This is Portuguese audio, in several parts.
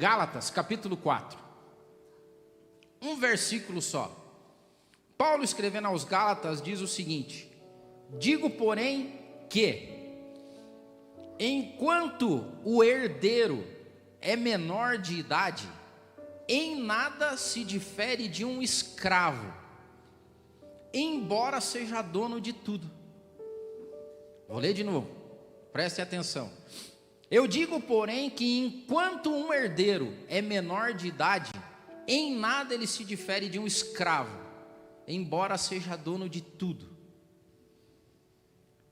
Gálatas, capítulo 4. Um versículo só. Paulo, escrevendo aos Gálatas, diz o seguinte: digo, porém, que enquanto o herdeiro é menor de idade, em nada se difere de um escravo, embora seja dono de tudo. Vou ler de novo, preste atenção. Eu digo, porém, que enquanto um herdeiro é menor de idade, em nada ele se difere de um escravo, embora seja dono de tudo.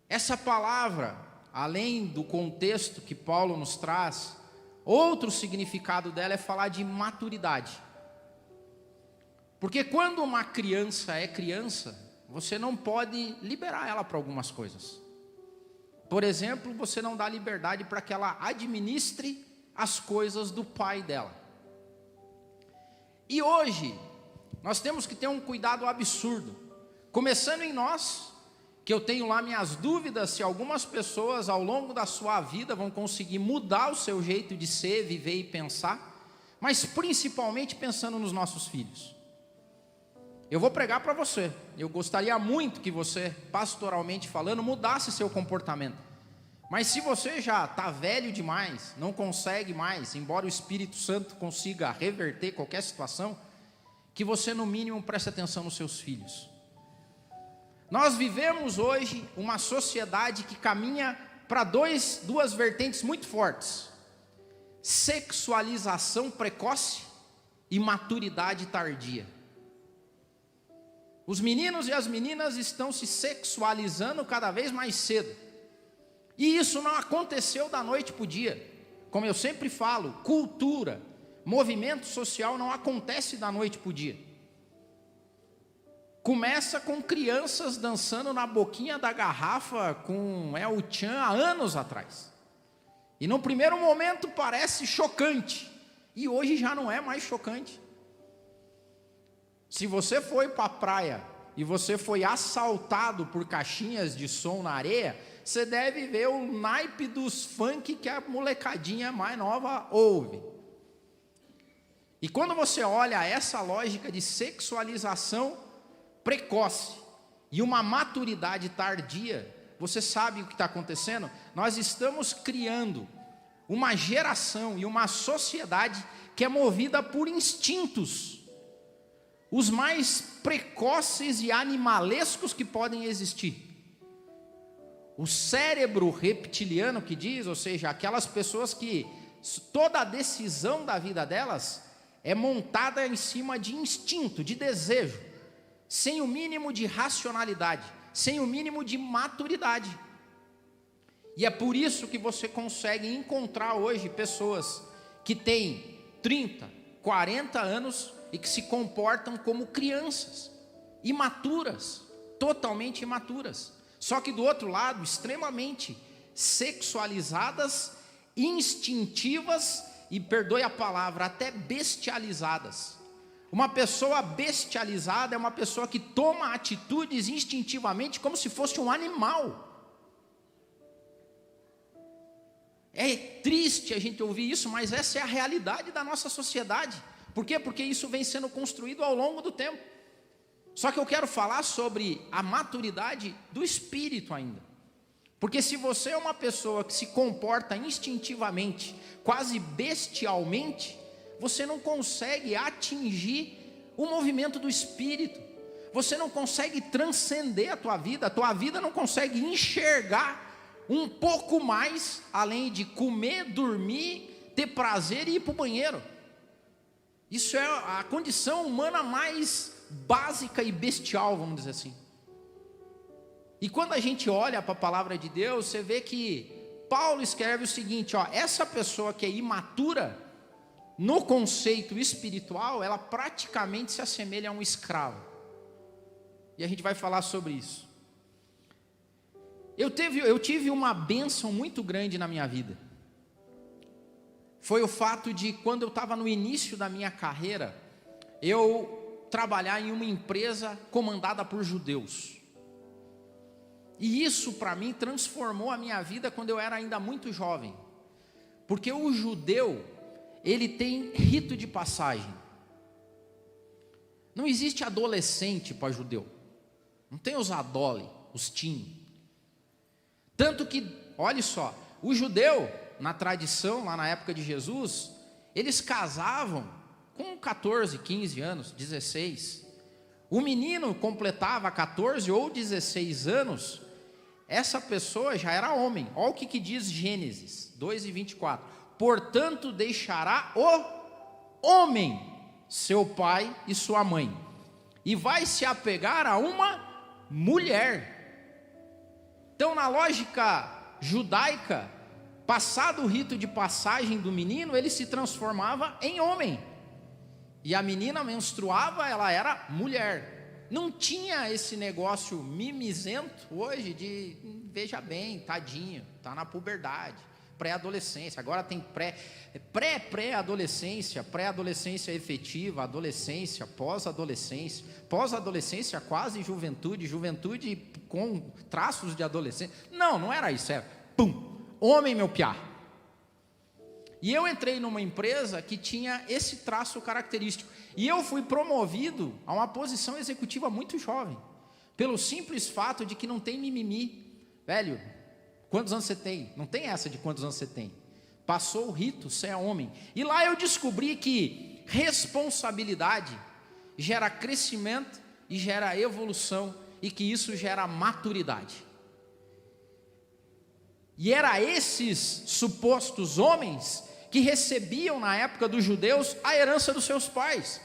Essa palavra, além do contexto que Paulo nos traz, outro significado dela é falar de maturidade. Porque quando uma criança é criança, você não pode liberar ela para algumas coisas. Por exemplo, você não dá liberdade para que ela administre as coisas do pai dela. E hoje, nós temos que ter um cuidado absurdo, começando em nós, que eu tenho lá minhas dúvidas se algumas pessoas ao longo da sua vida vão conseguir mudar o seu jeito de ser, viver e pensar, mas principalmente pensando nos nossos filhos. Eu vou pregar para você, eu gostaria muito que você, pastoralmente falando, mudasse seu comportamento. Mas se você já está velho demais, não consegue mais, embora o Espírito Santo consiga reverter qualquer situação, que você no mínimo preste atenção nos seus filhos. Nós vivemos hoje uma sociedade que caminha para duas vertentes muito fortes: sexualização precoce e maturidade tardia. Os meninos e as meninas estão se sexualizando cada vez mais cedo. E isso não aconteceu da noite para o dia. Como eu sempre falo, cultura, movimento social não acontece da noite para o dia. Começa com crianças dançando na boquinha da garrafa com El Chan há anos atrás. E no primeiro momento parece chocante. E hoje já não é mais chocante. Se você foi para a praia e você foi assaltado por caixinhas de som na areia, você deve ver o naipe dos funk que a molecadinha mais nova ouve. E quando você olha essa lógica de sexualização precoce e uma maturidade tardia, você sabe o que está acontecendo? Nós estamos criando uma geração e uma sociedade que é movida por instintos, os mais precoces e animalescos que podem existir. O cérebro reptiliano que diz, ou seja, aquelas pessoas que toda a decisão da vida delas é montada em cima de instinto, de desejo, sem o mínimo de racionalidade, sem o mínimo de maturidade. E é por isso que você consegue encontrar hoje pessoas que têm 30, 40 anos e que se comportam como crianças, imaturas, totalmente imaturas. Só que do outro lado, extremamente sexualizadas, instintivas e, perdoe a palavra, até bestializadas. Uma pessoa bestializada é uma pessoa que toma atitudes instintivamente como se fosse um animal. É triste a gente ouvir isso, mas essa é a realidade da nossa sociedade. Por quê? Porque isso vem sendo construído ao longo do tempo. Só que eu quero falar sobre a maturidade do espírito ainda. Porque se você é uma pessoa que se comporta instintivamente, quase bestialmente, você não consegue atingir o movimento do espírito. Você não consegue transcender a tua vida não consegue enxergar um pouco mais, além de comer, dormir, ter prazer e ir para o banheiro. Isso é a condição humana mais básica e bestial, vamos dizer assim. E quando a gente olha para a palavra de Deus, você vê que Paulo escreve o seguinte, essa pessoa que é imatura, no conceito espiritual, ela praticamente se assemelha a um escravo. E a gente vai falar sobre isso. Eu tive uma bênção muito grande na minha vida. Foi o fato de, quando eu estava no início da minha carreira, eu trabalhar em uma empresa comandada por judeus. E isso para mim transformou a minha vida quando eu era ainda muito jovem. Porque o judeu, ele tem rito de passagem. Não existe adolescente para judeu. Não tem os adole, os teen. Tanto que, olha só, o judeu, na tradição, lá na época de Jesus, eles casavam com 14, 15 anos, 16. O menino completava 14 ou 16 anos, essa pessoa já era homem. Olha o que diz Gênesis 2:24. Portanto, deixará o homem, seu pai e sua mãe, e vai se apegar a uma mulher. Então, na lógica judaica, passado o rito de passagem do menino, ele se transformava em homem. E a menina menstruava, ela era mulher. Não tinha esse negócio mimizento hoje de, veja bem, tadinho, está na puberdade, pré-adolescência. Agora tem pré-adolescência, pré-adolescência efetiva, adolescência, pós-adolescência quase juventude, juventude com traços de adolescência. Não era isso, era pum, homem meu piá. E eu entrei numa empresa que tinha esse traço característico. E eu fui promovido a uma posição executiva muito jovem, pelo simples fato de que não tem mimimi. Velho, quantos anos você tem? Não tem essa de quantos anos você tem. Passou o rito, você é homem. E lá eu descobri que responsabilidade gera crescimento e gera evolução, e que isso gera maturidade. E era esses supostos homens que recebiam na época dos judeus a herança dos seus pais.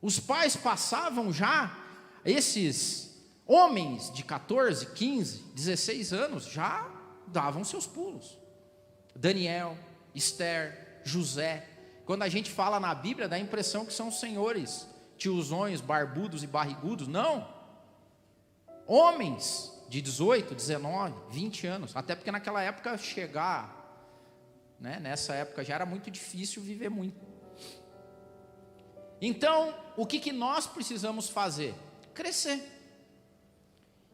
Os pais passavam já, esses homens de 14, 15, 16 anos, já davam seus pulos. Daniel, Esther, José. Quando a gente fala na Bíblia, dá a impressão que são senhores, tiozões, barbudos e barrigudos. Não. Homens de 18, 19, 20 anos. Até porque naquela época nessa época já era muito difícil viver muito. Então, o que nós precisamos fazer? Crescer.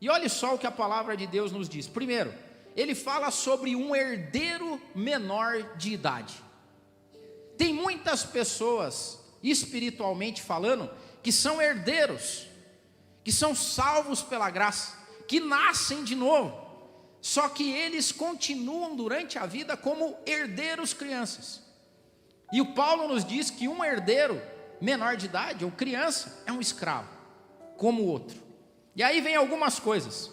E olha só o que a palavra de Deus nos diz. Primeiro, ele fala sobre um herdeiro menor de idade. Tem muitas pessoas, espiritualmente falando, que são herdeiros, que são salvos pela graça, que nascem de novo. Só que eles continuam durante a vida como herdeiros crianças. E o Paulo nos diz que um herdeiro menor de idade, ou criança, é um escravo, como o outro. E aí vem algumas coisas.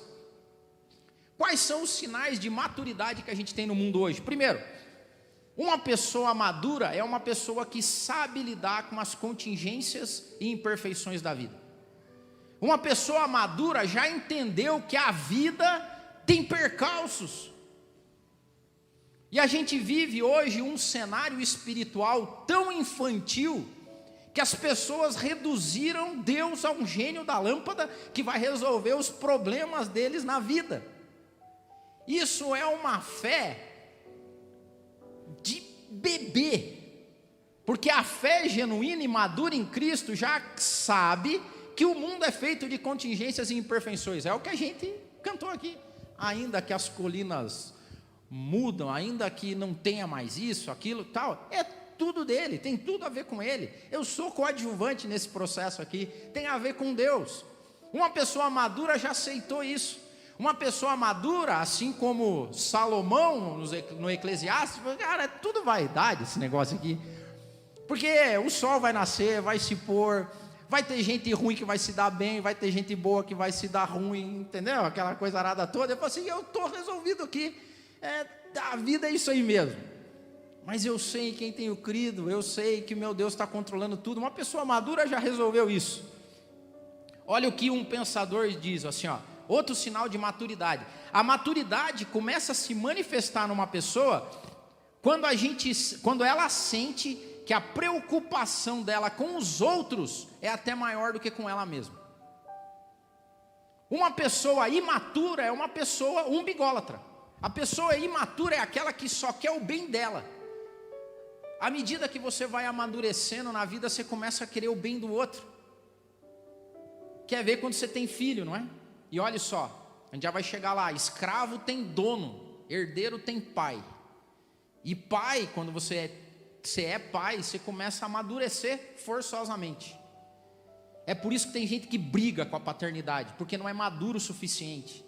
Quais são os sinais de maturidade que a gente tem no mundo hoje? Primeiro, uma pessoa madura é uma pessoa que sabe lidar com as contingências e imperfeições da vida. Uma pessoa madura já entendeu que a vida tem percalços. E a gente vive hoje um cenário espiritual tão infantil, que as pessoas reduziram Deus a um gênio da lâmpada que vai resolver os problemas deles na vida. Isso é uma fé de bebê, porque a fé genuína e madura em Cristo já sabe que o mundo é feito de contingências e imperfeições. É o que a gente cantou aqui. Ainda que as colinas mudam, ainda que não tenha mais isso, aquilo, tal, é tudo dele, tem tudo a ver com ele. Eu sou coadjuvante nesse processo aqui, tem a ver com Deus. Uma pessoa madura já aceitou isso. Uma pessoa madura, assim como Salomão no Eclesiastes, cara, é tudo vaidade esse negócio aqui. Porque o sol vai nascer, vai se pôr, vai ter gente ruim que vai se dar bem, vai ter gente boa que vai se dar ruim, entendeu? Aquela coisa arada toda. Eu falo assim, eu estou resolvido aqui, a vida é isso aí mesmo. Mas eu sei quem tenho crido, eu sei que meu Deus está controlando tudo. Uma pessoa madura já resolveu isso. Olha o que um pensador diz, assim, ó, outro sinal de maturidade. A maturidade começa a se manifestar numa pessoa quando ela sente que a preocupação dela com os outros é até maior do que com ela mesma. Uma pessoa imatura é uma pessoa umbigólatra. A pessoa imatura é aquela que só quer o bem dela. À medida que você vai amadurecendo na vida, você começa a querer o bem do outro. Quer ver quando você tem filho, não é? E olha só, a gente já vai chegar lá. Escravo tem dono, herdeiro tem pai. E pai, quando você você é pai, você começa a amadurecer forçosamente. É por isso que tem gente que briga com a paternidade, porque não é maduro o suficiente.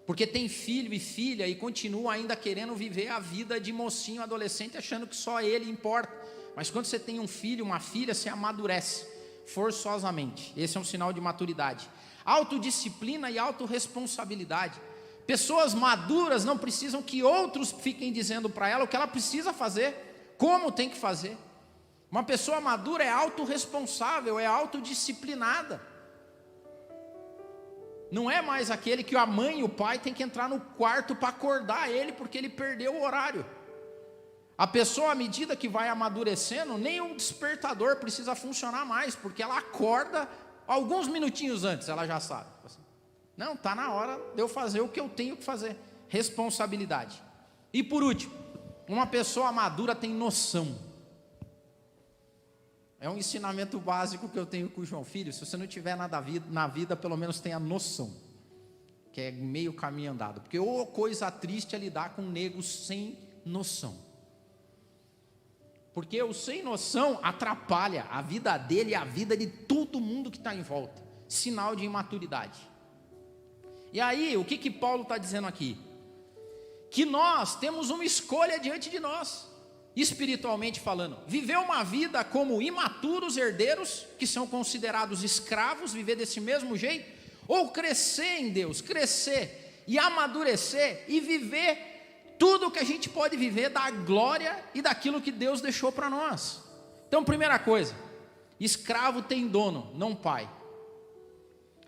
Porque tem filho e filha e continua ainda querendo viver a vida de mocinho, adolescente, achando que só ele importa. Mas quando você tem um filho, uma filha, você amadurece forçosamente. Esse é um sinal de maturidade. Autodisciplina e autorresponsabilidade. Pessoas maduras não precisam que outros fiquem dizendo para ela o que ela precisa fazer, como tem que fazer. Uma pessoa madura é autorresponsável, é autodisciplinada. Não é mais aquele que a mãe e o pai têm que entrar no quarto para acordar ele porque ele perdeu o horário. A pessoa, à medida que vai amadurecendo, nem o despertador precisa funcionar mais, porque ela acorda alguns minutinhos antes, ela já sabe. Não, está na hora de eu fazer o que eu tenho que fazer. Responsabilidade. E por último, uma pessoa madura tem noção. É um ensinamento básico que eu tenho com o João Filho. Se você não tiver nada na vida, pelo menos tenha noção, que é meio caminho andado. Porque coisa triste é lidar com negros sem noção. Porque o sem noção atrapalha a vida dele e a vida de todo mundo que está em volta. Sinal de imaturidade. E aí, o que Paulo está dizendo aqui? Que nós temos uma escolha diante de nós. Espiritualmente falando, viver uma vida como imaturos herdeiros, que são considerados escravos, viver desse mesmo jeito, ou crescer em Deus, crescer e amadurecer e viver tudo o que a gente pode viver da glória e daquilo que Deus deixou para nós. Então, primeira coisa, escravo tem dono, não pai.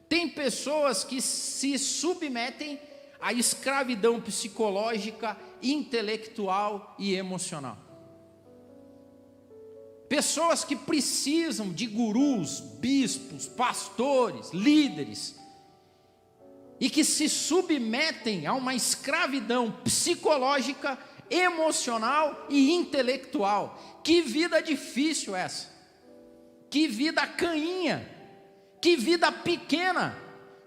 Tem pessoas que se submetem à escravidão psicológica, intelectual e emocional. Pessoas que precisam de gurus, bispos, pastores, líderes, e que se submetem a uma escravidão psicológica, emocional e intelectual. Que vida difícil essa! Que vida cainha! Que vida pequena!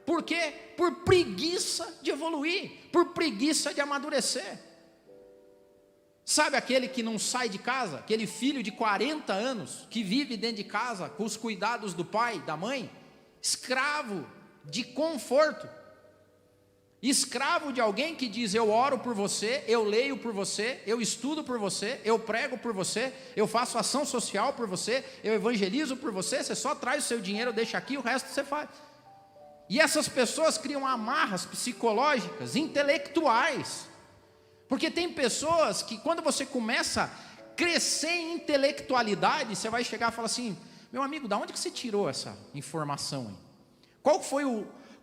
Por quê? Por preguiça de evoluir, por preguiça de amadurecer. Sabe aquele que não sai de casa? Aquele filho de 40 anos, que vive dentro de casa, com os cuidados do pai, da mãe? Escravo de conforto. Escravo de alguém que diz, eu oro por você, eu leio por você, eu estudo por você, eu prego por você, eu faço ação social por você, eu evangelizo por você, você só traz o seu dinheiro, deixa aqui, o resto você faz. E essas pessoas criam amarras psicológicas, intelectuais. Porque tem pessoas que quando você começa a crescer em intelectualidade, você vai chegar e falar assim, meu amigo, da onde que você tirou essa informação aí?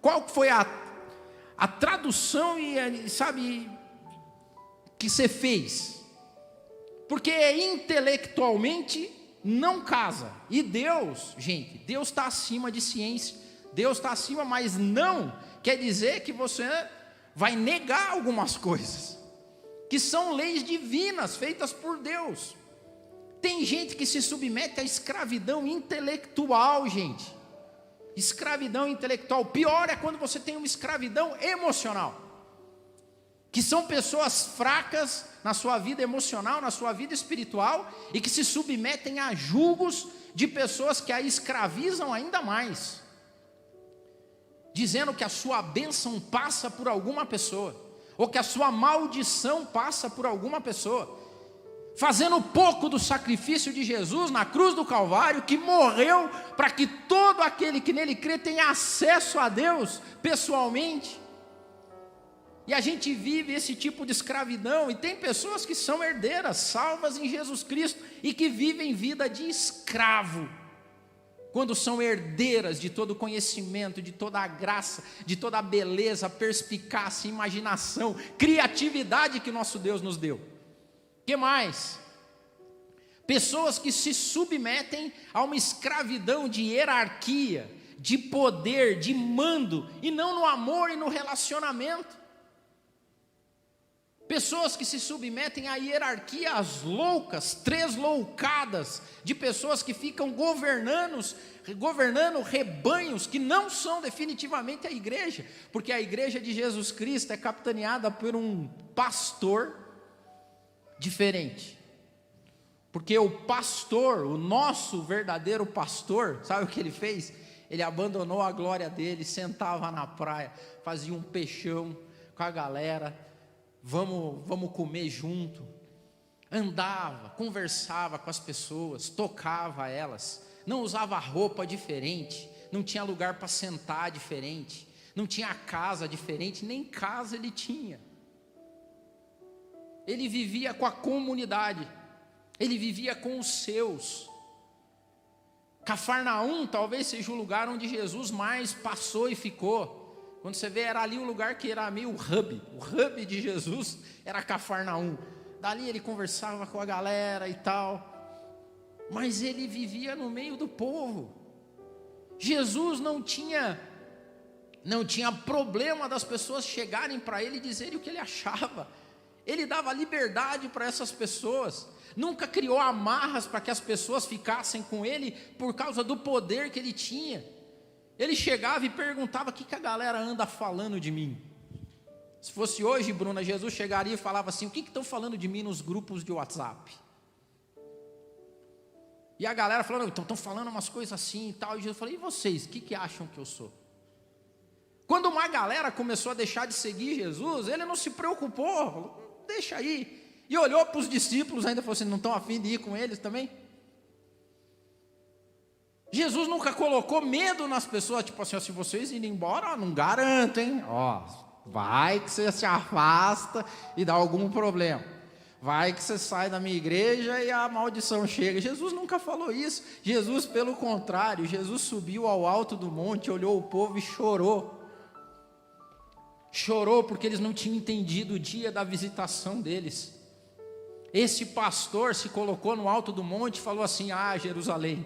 Qual foi a tradução e sabe, que você fez? Porque intelectualmente não casa. E Deus, gente, Deus está acima de ciência. Deus está acima, mas não quer dizer que você vai negar algumas coisas, que são leis divinas, feitas por Deus. Tem gente que se submete à escravidão intelectual, gente. Escravidão intelectual. Pior é quando você tem uma escravidão emocional. Que são pessoas fracas na sua vida emocional, na sua vida espiritual, e que se submetem a julgos de pessoas que a escravizam ainda mais. Dizendo que a sua bênção passa por alguma pessoa, ou que a sua maldição passa por alguma pessoa, fazendo pouco do sacrifício de Jesus na cruz do Calvário, que morreu para que todo aquele que nele crê tenha acesso a Deus pessoalmente. E a gente vive esse tipo de escravidão, e tem pessoas que são herdeiras, salvas em Jesus Cristo, e que vivem vida de escravo, quando são herdeiras de todo o conhecimento, de toda a graça, de toda a beleza, perspicácia, imaginação, criatividade que nosso Deus nos deu. Que mais? Pessoas que se submetem a uma escravidão de hierarquia, de poder, de mando, e não no amor e no relacionamento. Pessoas que se submetem a hierarquias loucas, tresloucadas, de pessoas que ficam governando rebanhos que não são definitivamente a igreja, porque a igreja de Jesus Cristo é capitaneada por um pastor diferente. Porque o pastor, o nosso verdadeiro pastor, sabe o que ele fez? Ele abandonou a glória dele, sentava na praia, fazia um peixão com a galera, vamos comer junto. Andava, conversava com as pessoas, tocava elas, não usava roupa diferente, não tinha lugar para sentar diferente, não tinha casa diferente, nem casa ele tinha. Ele vivia com a comunidade, ele vivia com os seus. Cafarnaum talvez seja o lugar onde Jesus mais passou e ficou. Quando você vê, era ali o lugar que era meio o hub de Jesus era Cafarnaum. Dali ele conversava com a galera e tal, mas ele vivia no meio do povo. Jesus não tinha problema das pessoas chegarem para ele e dizerem o que ele achava. Ele dava liberdade para essas pessoas, nunca criou amarras para que as pessoas ficassem com ele por causa do poder que ele tinha. Ele chegava e perguntava: o que a galera anda falando de mim? Se fosse hoje, Bruna, Jesus chegaria e falava assim: o que estão falando de mim nos grupos de WhatsApp? E a galera falando: estão falando umas coisas assim e tal. E Jesus falou: e vocês, o que acham que eu sou? Quando uma galera começou a deixar de seguir Jesus, ele não se preocupou, falou: deixa aí. E olhou para os discípulos, ainda falou assim: não estão a fim de ir com eles também? Jesus nunca colocou medo nas pessoas, tipo assim: se vocês irem embora, não garanto, hein? Vai que você se afasta e dá algum problema. Vai que você sai da minha igreja e a maldição chega. Jesus nunca falou isso. Jesus, pelo contrário, Jesus subiu ao alto do monte, olhou o povo e chorou. Chorou porque eles não tinham entendido o dia da visitação deles. Esse pastor se colocou no alto do monte e falou assim: Jerusalém,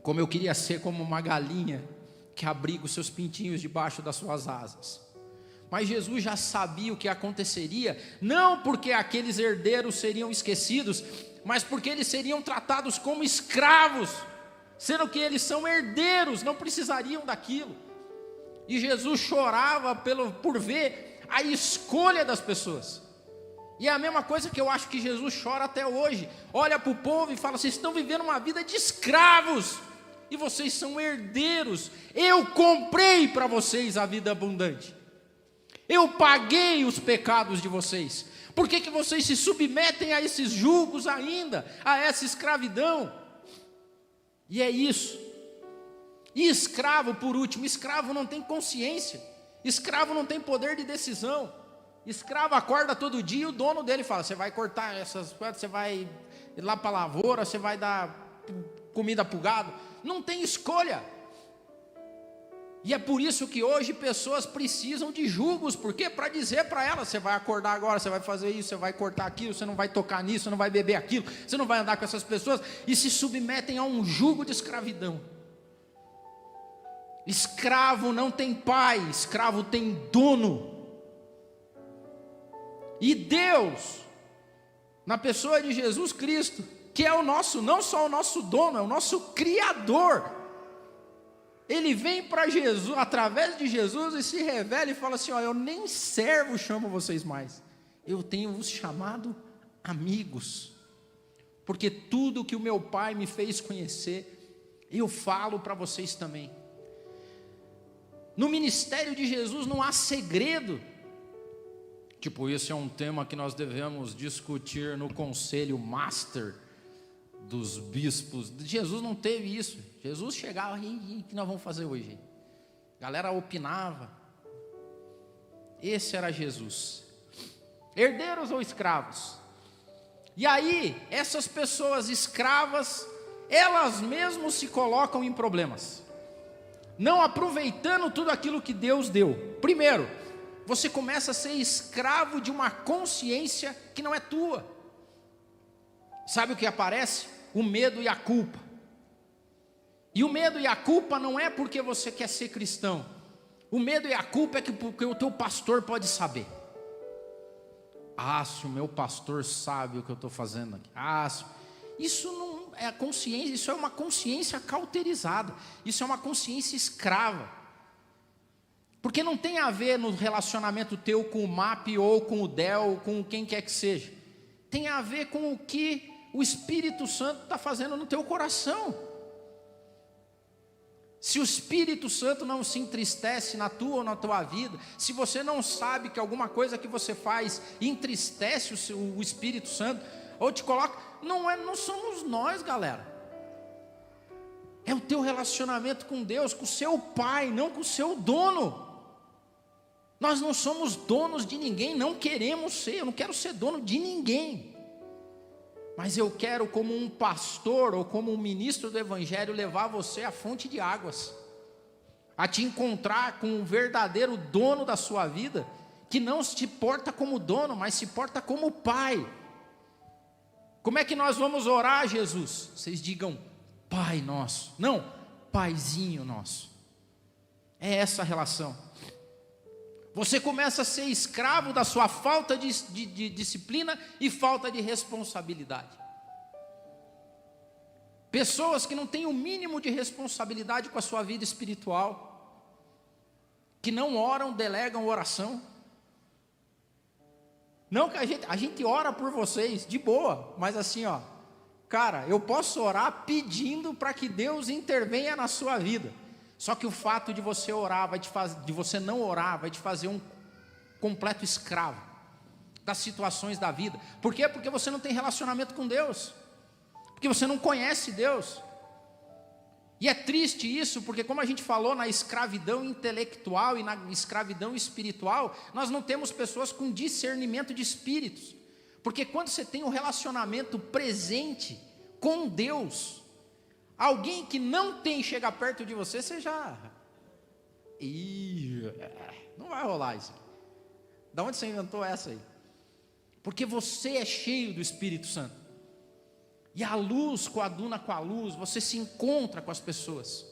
como eu queria ser como uma galinha que abriga os seus pintinhos debaixo das suas asas. Mas Jesus já sabia o que aconteceria, não porque aqueles herdeiros seriam esquecidos, mas porque eles seriam tratados como escravos, sendo que eles são herdeiros, não precisariam daquilo. E Jesus chorava por ver a escolha das pessoas. E é a mesma coisa que eu acho que Jesus chora até hoje. Olha para o povo e fala: vocês estão vivendo uma vida de escravos, e vocês são herdeiros. Eu comprei para vocês a vida abundante. Eu paguei os pecados de vocês. Por que vocês se submetem a esses julgos ainda, a essa escravidão? E é isso. E escravo, por último, escravo não tem consciência, escravo não tem poder de decisão. Escravo acorda todo dia e o dono dele fala: você vai cortar essas coisas, você vai ir lá para a lavoura, você vai dar comida para o gado. Não tem escolha. E é por isso que hoje pessoas precisam de julgos. Por quê? Para dizer para elas: você vai acordar agora, você vai fazer isso, você vai cortar aquilo, você não vai tocar nisso, você não vai beber aquilo, você não vai andar com essas pessoas. E se submetem a um jugo de escravidão. Escravo não tem pai, escravo tem dono. E Deus, na pessoa de Jesus Cristo, que é o nosso, não só o nosso dono, é o nosso Criador, Ele vem para Jesus, através de Jesus, e se revela e fala assim: eu nem servo chamo vocês mais, eu tenho vos chamado amigos, porque tudo que o meu Pai me fez conhecer, eu falo para vocês também. No ministério de Jesus não há segredo. Tipo, esse é um tema que nós devemos discutir no conselho master dos bispos. Jesus não teve isso. Jesus chegava: e o que nós vamos fazer hoje? A galera opinava. Esse era Jesus. Herdeiros ou escravos? E aí, essas pessoas escravas, elas mesmas se colocam em problemas, não aproveitando tudo aquilo que Deus deu. Primeiro, você começa a ser escravo de uma consciência que não é tua. Sabe o que aparece? O medo e a culpa. E o medo e a culpa não é porque você quer ser cristão. O medo e a culpa é porque o teu pastor pode saber. Se o meu pastor sabe o que eu estou fazendo aqui. Isso não é a consciência, isso é uma consciência cauterizada. Isso é uma consciência escrava. Porque não tem a ver no relacionamento teu com o MAP ou com o DEL, com quem quer que seja. tem a ver com o que o Espírito Santo está fazendo no teu coração. Se o Espírito Santo não se entristece na tua ou na tua vida, se você não sabe que alguma coisa que você faz entristece o Espírito Santo, ou te coloca, não somos nós, galera. É o teu relacionamento com Deus, com o seu Pai, não com o seu dono. Nós não somos donos de ninguém, não queremos ser, eu não quero ser dono de ninguém. Mas eu quero, como um pastor ou como um ministro do Evangelho, levar você à fonte de águas, a te encontrar com um verdadeiro dono da sua vida, que não se porta como dono, mas se porta como pai. Como é que nós vamos orar, Jesus? Vocês digam, Pai nosso. Não, Paizinho nosso. É essa a relação. Você começa a ser escravo da sua falta de disciplina e falta de responsabilidade. Pessoas que não têm o mínimo de responsabilidade com a sua vida espiritual, que não oram, delegam oração. Não que a gente ora por vocês, de boa, mas assim, ó, cara, eu posso orar pedindo para que Deus intervenha na sua vida. Só que o fato de você orar, de você não orar, vai te fazer um completo escravo das situações da vida. Por quê? Porque você não tem relacionamento com Deus, porque você não conhece Deus. E é triste isso, porque como a gente falou na escravidão intelectual e na escravidão espiritual, nós não temos pessoas com discernimento de espíritos. Porque quando você tem um relacionamento presente com Deus, alguém que não tem chega perto de você, você já... não vai rolar isso. Da onde você inventou essa aí? Porque você é cheio do Espírito Santo. E a luz coaduna com a luz, você se encontra com as pessoas.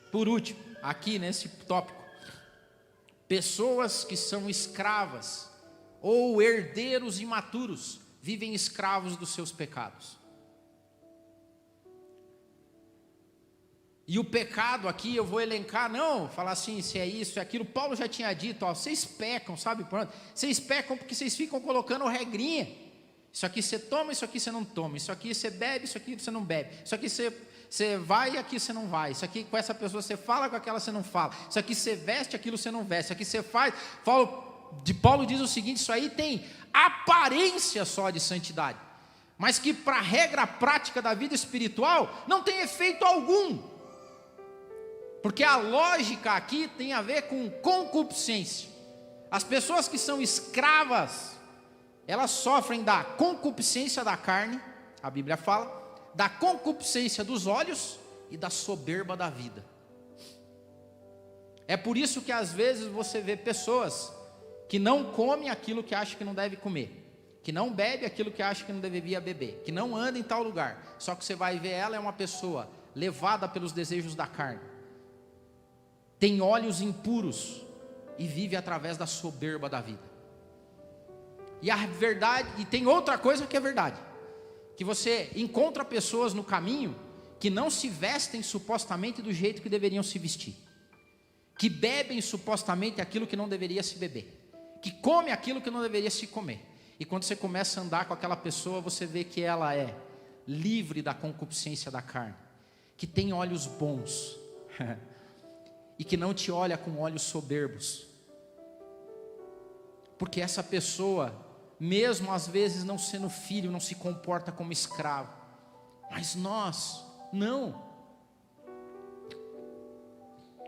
Por último, aqui nesse tópico, pessoas que são escravas ou herdeiros imaturos, vivem escravos dos seus pecados. E o pecado aqui eu vou elencar, não, falar assim, se é isso, é aquilo. Paulo já tinha dito, ó, vocês pecam, sabe? Vocês pecam porque vocês ficam colocando regrinha. Isso aqui você toma, isso aqui você não toma. Isso aqui você bebe, isso aqui você não bebe. Isso aqui você vai, aqui você não vai. Isso aqui com essa pessoa você fala, com aquela você não fala. Isso aqui você veste, aquilo você não veste. Isso aqui você faz. Paulo diz o seguinte, isso aí tem aparência só de santidade, mas que para a regra prática da vida espiritual não tem efeito algum. Porque a lógica aqui tem a ver com concupiscência. As pessoas que são escravas, elas sofrem da concupiscência da carne, a Bíblia fala, da concupiscência dos olhos e da soberba da vida. É por isso que às vezes você vê pessoas que não comem aquilo que acham que não deve comer, que não bebe aquilo que acha que não deveria beber, que não anda em tal lugar. Só que você vai ver, ela é uma pessoa levada pelos desejos da carne, tem olhos impuros e vive através da soberba da vida. E a verdade, e tem outra coisa que é verdade, que você encontra pessoas no caminho que não se vestem supostamente do jeito que deveriam se vestir, que bebem supostamente aquilo que não deveria se beber, que come aquilo que não deveria se comer. E quando você começa a andar com aquela pessoa, você vê que ela é livre da concupiscência da carne, que tem olhos bons e que não te olha com olhos soberbos. Porque essa pessoa, mesmo às vezes não sendo filho, não se comporta como escravo. Mas nós, não.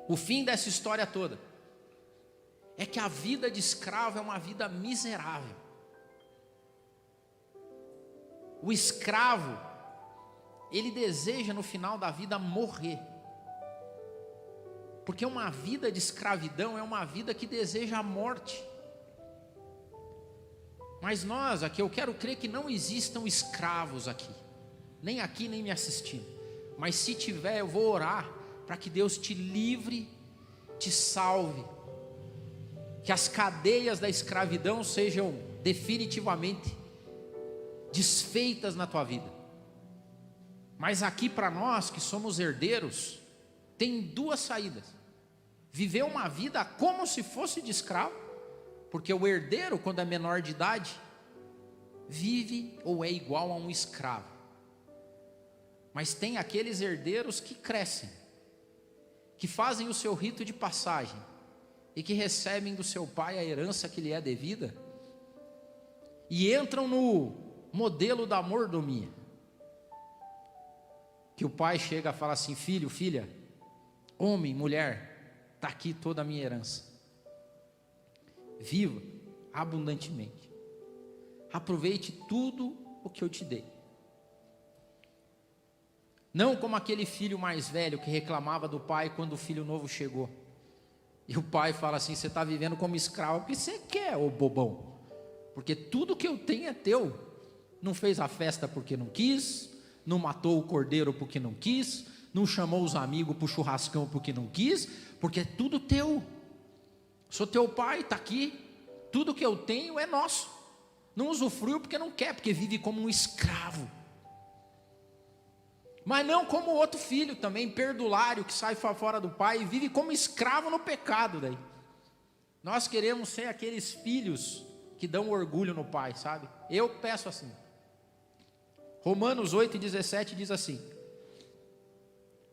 O fim dessa história toda é que a vida de escravo é uma vida miserável. O escravo, ele deseja no final da vida morrer. Porque uma vida de escravidão é uma vida que deseja a morte. Mas nós aqui, eu quero crer que não existam escravos aqui, nem me assistindo. Mas se tiver, eu vou orar para que Deus te livre, te salve, que as cadeias da escravidão sejam definitivamente desfeitas na tua vida. Mas aqui para nós que somos herdeiros, tem duas saídas: viver uma vida como se fosse de escravo, porque o herdeiro, quando é menor de idade, vive ou é igual a um escravo. Mas tem aqueles herdeiros que crescem, que fazem o seu rito de passagem e que recebem do seu pai a herança que lhe é devida e entram no modelo da mordomia. Que o pai chega e fala assim: filho, filha, homem, mulher, está aqui toda a minha herança. Viva abundantemente. Aproveite tudo o que eu te dei. Não como aquele filho mais velho que reclamava do pai quando o filho novo chegou. E o pai fala assim: você está vivendo como escravo porque você quer, ô bobão. Porque tudo que eu tenho é teu. Não fez a festa porque não quis, não matou o cordeiro porque não quis, não chamou os amigos para o churrascão porque não quis, porque é tudo teu. Sou teu pai, está aqui. Tudo que eu tenho é nosso. Não usufruiu porque não quer, porque vive como um escravo. Mas não como o outro filho também, perdulário, que sai fora do pai e vive como escravo no pecado daí. Nós queremos ser aqueles filhos que dão orgulho no pai, sabe? Eu peço assim. Romanos 8,17 diz assim: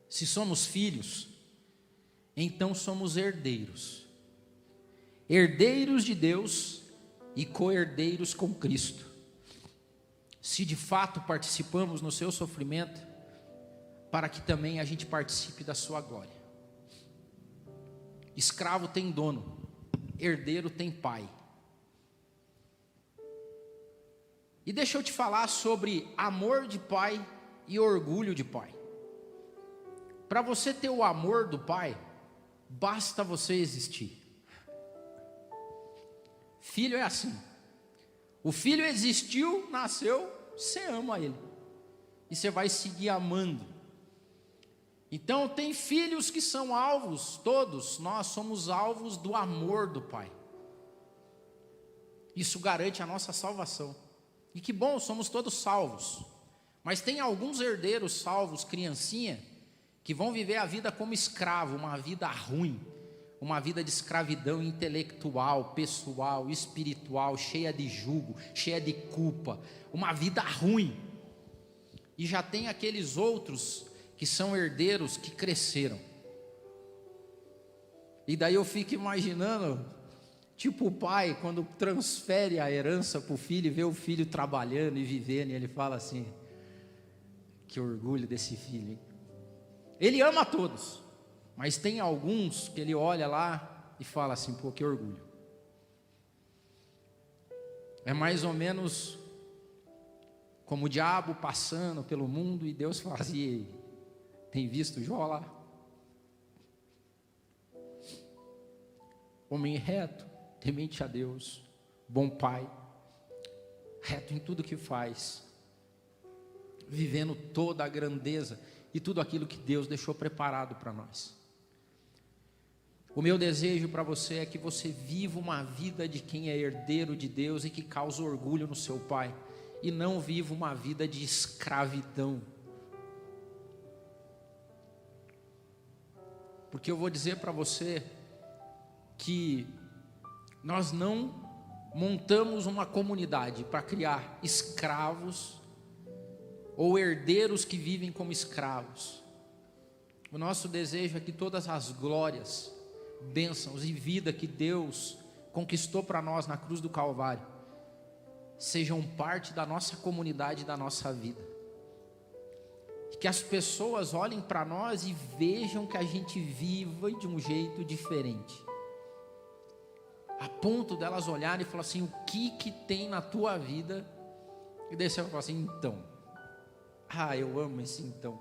se somos filhos, então somos herdeiros. Herdeiros de Deus e co-herdeiros com Cristo. Se de fato participamos no seu sofrimento, para que também a gente participe da sua glória. Escravo tem dono, herdeiro tem pai. E deixa eu te falar sobre amor de pai e orgulho de pai. Para você ter o amor do pai, basta você existir. Filho é assim. O filho existiu, nasceu, você ama ele. E você vai seguir amando. Então tem filhos que são alvos, todos nós somos alvos do amor do pai. Isso garante a nossa salvação. E que bom, somos todos salvos. Mas tem alguns herdeiros salvos, criancinha, que vão viver a vida como escravo, uma vida ruim, uma vida de escravidão intelectual, pessoal, espiritual, cheia de jugo, cheia de culpa, uma vida ruim. E já tem aqueles outros que são herdeiros que cresceram. E daí eu fico imaginando, tipo o pai, quando transfere a herança para o filho, e vê o filho trabalhando e vivendo, e ele fala assim: que orgulho desse filho, hein? Ele ama a todos, mas tem alguns que ele olha lá e fala assim: pô, que orgulho. É mais ou menos como o diabo passando pelo mundo e Deus fala assim: tem visto Jó lá? Homem reto, temente a Deus, bom pai, reto em tudo que faz, vivendo toda a grandeza e tudo aquilo que Deus deixou preparado para nós. O meu desejo para você é que você viva uma vida de quem é herdeiro de Deus e que causa orgulho no seu pai, e não viva uma vida de escravidão. Porque eu vou dizer para você que nós não montamos uma comunidade para criar escravos ou herdeiros que vivem como escravos. O nosso desejo é que todas as glórias, bênçãos e vida que Deus conquistou para nós na cruz do Calvário sejam parte da nossa comunidade, da nossa vida. Que as pessoas olhem para nós e vejam que a gente viva de um jeito diferente, a ponto delas olharem e falar assim: o que tem na tua vida? E daí você vai falar assim: então, eu amo esse então.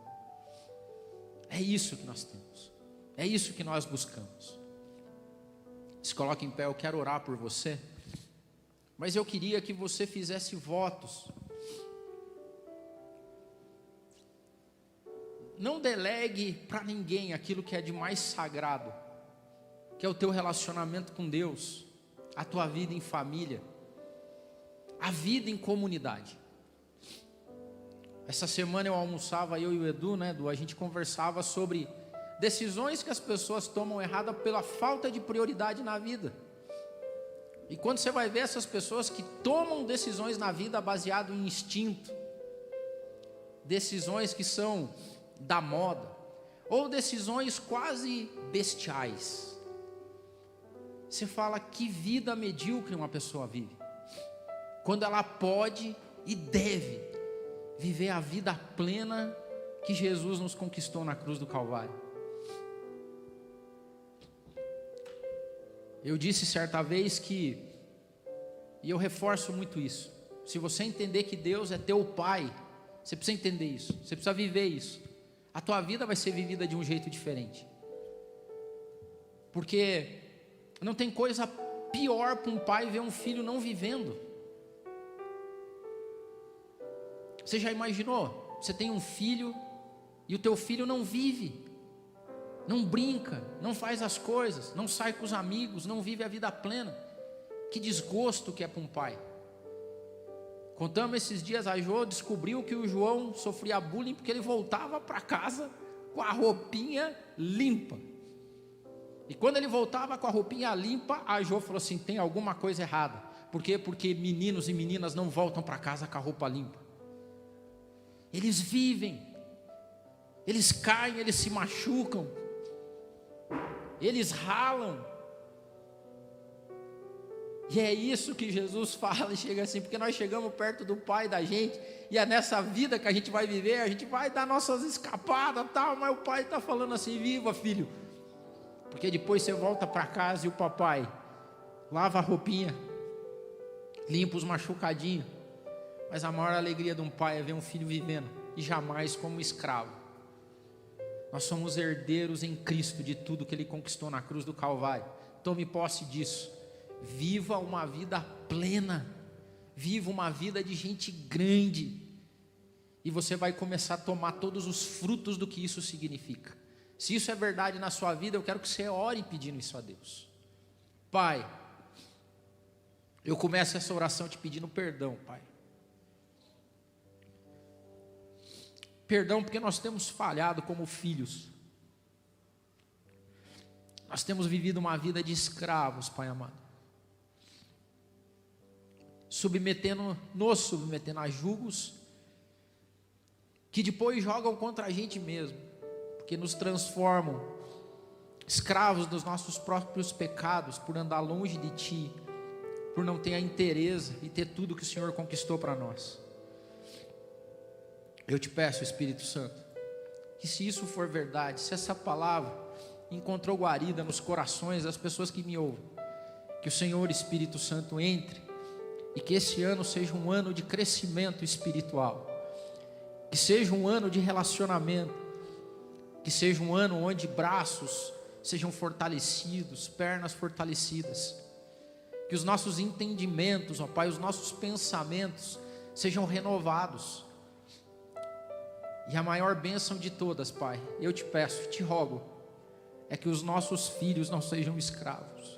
É isso que nós temos, é isso que nós buscamos. Se coloque em pé, eu quero orar por você, mas eu queria que você fizesse votos. Não delegue para ninguém aquilo que é de mais sagrado, que é o teu relacionamento com Deus, a tua vida em família, a vida em comunidade. Essa semana eu almoçava, eu e o Edu, a gente conversava sobre decisões que as pessoas tomam errada pela falta de prioridade na vida. E quando você vai ver essas pessoas que tomam decisões na vida baseado em instinto, decisões que são da moda, ou decisões quase bestiais, você fala: que vida medíocre uma pessoa vive, quando ela pode e deve viver a vida plena que Jesus nos conquistou na cruz do Calvário. Eu disse certa vez que, e eu reforço muito isso, se você entender que Deus é teu Pai, você precisa entender isso, você precisa viver isso, a tua vida vai ser vivida de um jeito diferente, porque não tem coisa pior para um pai ver um filho não vivendo. Você já imaginou? Você tem um filho e o teu filho não vive, não brinca, não faz as coisas, não sai com os amigos, não vive a vida plena. Que desgosto que é para um pai. Contamos esses dias, a Jo descobriu que o João sofria bullying porque ele voltava para casa com a roupinha limpa. E quando ele voltava com a roupinha limpa, a Jo falou assim: tem alguma coisa errada. Por quê? Porque meninos e meninas não voltam para casa com a roupa limpa. Eles vivem, eles caem, eles se machucam, eles ralam. E é isso que Jesus fala e chega assim, porque nós chegamos perto do Pai da gente, e é nessa vida que a gente vai viver, a gente vai dar nossas escapadas e tal, mas o Pai está falando assim: viva, filho, porque depois você volta para casa e o papai lava a roupinha, limpa os machucadinhos, mas a maior alegria de um pai é ver um filho vivendo, e jamais como escravo. Nós somos herdeiros em Cristo de tudo que Ele conquistou na cruz do Calvário. Tome posse disso. Viva uma vida plena, viva uma vida de gente grande, e você vai começar a tomar todos os frutos do que isso significa. Se isso é verdade na sua vida, eu quero que você ore pedindo isso a Deus. Pai, eu começo essa oração te pedindo perdão, Pai. Perdão porque nós temos falhado como filhos. Nós temos vivido uma vida de escravos, Pai amado, nos submetendo a julgos que depois jogam contra a gente mesmo, porque nos transformam escravos dos nossos próprios pecados, por andar longe de Ti, por não ter a inteireza e ter tudo que o Senhor conquistou para nós. Eu te peço, Espírito Santo, que se isso for verdade, se essa palavra encontrou guarida nos corações das pessoas que me ouvem, que o Senhor Espírito Santo entre, e que esse ano seja um ano de crescimento espiritual, que seja um ano de relacionamento, que seja um ano onde braços sejam fortalecidos, pernas fortalecidas, que os nossos entendimentos, ó Pai, os nossos pensamentos sejam renovados. E a maior bênção de todas, Pai, eu te peço, te rogo, é que os nossos filhos não sejam escravos.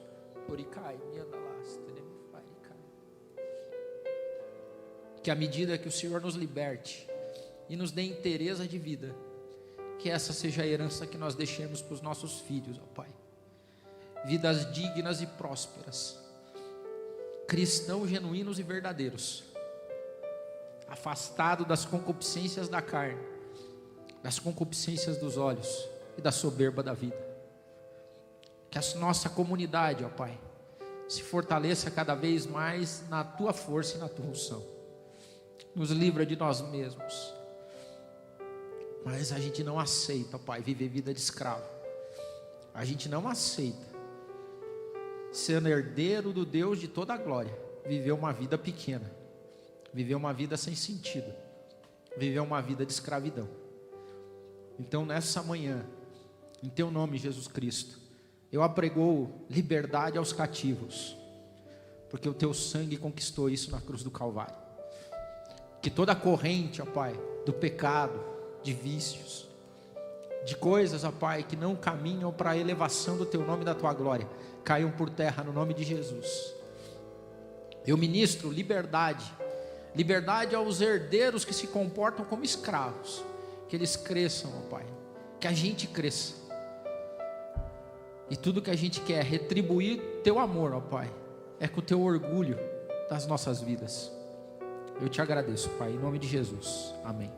Que à medida que o Senhor nos liberte e nos dê inteireza de vida, que essa seja a herança que nós deixemos para os nossos filhos, ó Pai. Vidas dignas e prósperas, cristãos genuínos e verdadeiros, afastado das concupiscências da carne, das concupiscências dos olhos e da soberba da vida. Que a nossa comunidade, ó Pai, se fortaleça cada vez mais na Tua força e na Tua unção. Nos livra de nós mesmos. Mas a gente não aceita, ó Pai, viver vida de escravo. A gente não aceita ser herdeiro do Deus de toda a glória, viver uma vida pequena, viver uma vida sem sentido, viver uma vida de escravidão. Então nessa manhã, em Teu nome, Jesus Cristo, eu apregoo liberdade aos cativos, porque o Teu sangue conquistou isso na cruz do Calvário. Que toda a corrente, ó Pai, do pecado, de vícios, de coisas, ó Pai, que não caminham para a elevação do Teu nome e da Tua glória, caiam por terra no nome de Jesus. Eu ministro liberdade aos herdeiros que se comportam como escravos, que eles cresçam, ó Pai, que a gente cresça, e tudo que a gente quer é retribuir Teu amor, ó Pai, é com o teu orgulho das nossas vidas. Eu te agradeço, Pai, em nome de Jesus. Amém.